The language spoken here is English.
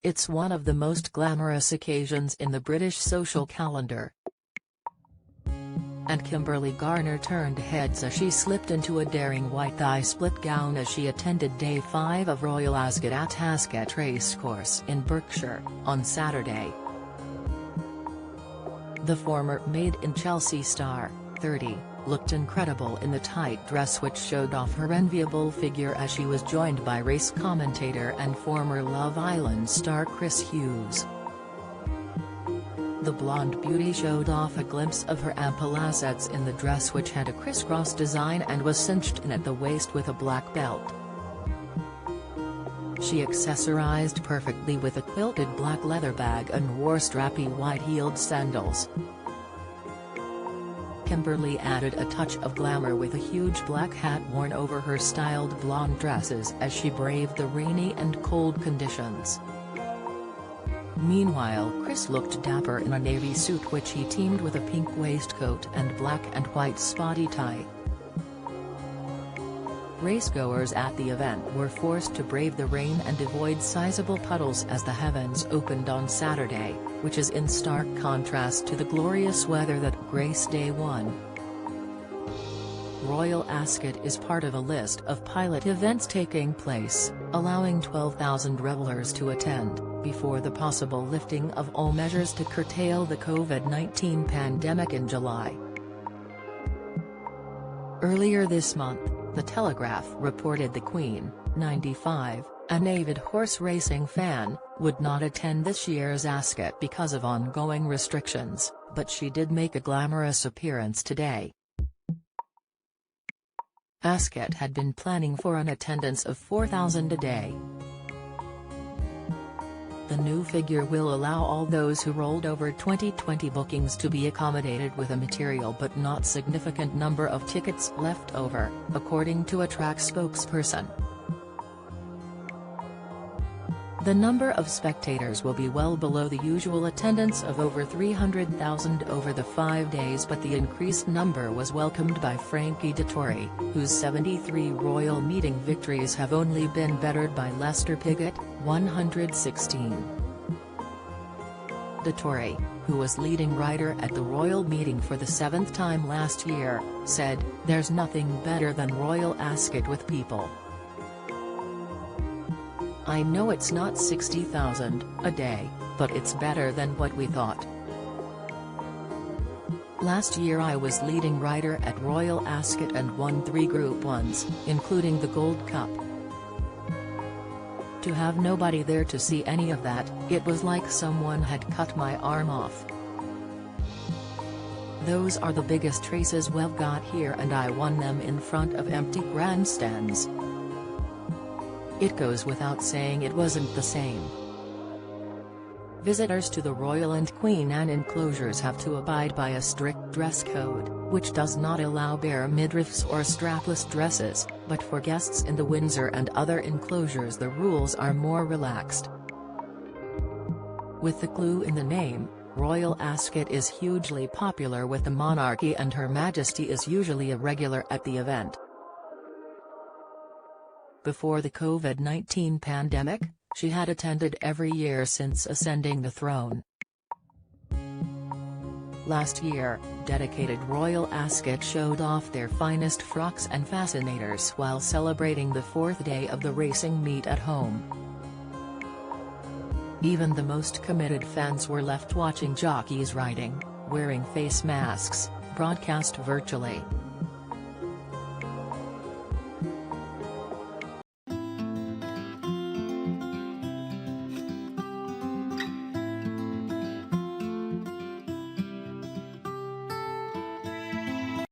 It's one of the most glamorous occasions in the British social calendar. And Kimberley Garner turned heads as she slipped into a daring white thigh-split gown as she attended Day 5 of Royal Ascot at Ascot Racecourse in Berkshire, on Saturday. The former Made in Chelsea star, 30, looked incredible in the tight dress which showed off her enviable figure as she was joined by race commentator and former Love Island star Chris Hughes. The blonde beauty showed off a glimpse of her ample assets in the dress, which had a crisscross design and was cinched in at the waist with a black belt. She accessorized perfectly with a quilted black leather bag and wore strappy white-heeled sandals. Kimberley added a touch of glamour with a huge black hat worn over her styled blonde dresses as she braved the rainy and cold conditions. Meanwhile, Chris looked dapper in a navy suit which he teamed with a pink waistcoat and black and white spotty tie. Racegoers at the event were forced to brave the rain and avoid sizable puddles as the heavens opened on Saturday, which is in stark contrast to the glorious weather that graced Day 1. Royal Ascot is part of a list of pilot events taking place, allowing 12,000 revelers to attend, before the possible lifting of all measures to curtail the COVID-19 pandemic in July. Earlier this month, The Telegraph reported the Queen, 95, an avid horse racing fan, would not attend this year's Ascot because of ongoing restrictions, but she did make a glamorous appearance today. Ascot had been planning for an attendance of 4,000 a day. The new figure will allow all those who rolled over 2020 bookings to be accommodated with a material but not significant number of tickets left over, according to a track spokesperson. The number of spectators will be well below the usual attendance of over 300,000 over the 5 days, but the increased number was welcomed by Frankie Dettori, whose 73 royal meeting victories have only been bettered by Lester Piggott, 116. Dettori, who was leading rider at the royal meeting for the 7th time last year, said, "There's nothing better than Royal Ascot with people. I know it's not 60,000 a day, but it's better than what we thought. Last year I was leading rider at Royal Ascot and won 3 Group 1s, including the Gold Cup. To have nobody there to see any of that, it was like someone had cut my arm off. Those are the biggest races we've got here and I won them in front of empty grandstands. It goes without saying it wasn't the same." Visitors to the Royal and Queen Anne enclosures have to abide by a strict dress code, which does not allow bare midriffs or strapless dresses, but for guests in the Windsor and other enclosures the rules are more relaxed. With the clue in the name, Royal Ascot is hugely popular with the monarchy and Her Majesty is usually a regular at the event. Before the COVID-19 pandemic, she had attended every year since ascending the throne. Last year, dedicated Royal Ascot showed off their finest frocks and fascinators while celebrating the 4th day of the racing meet at home. Even the most committed fans were left watching jockeys riding, wearing face masks, broadcast virtually.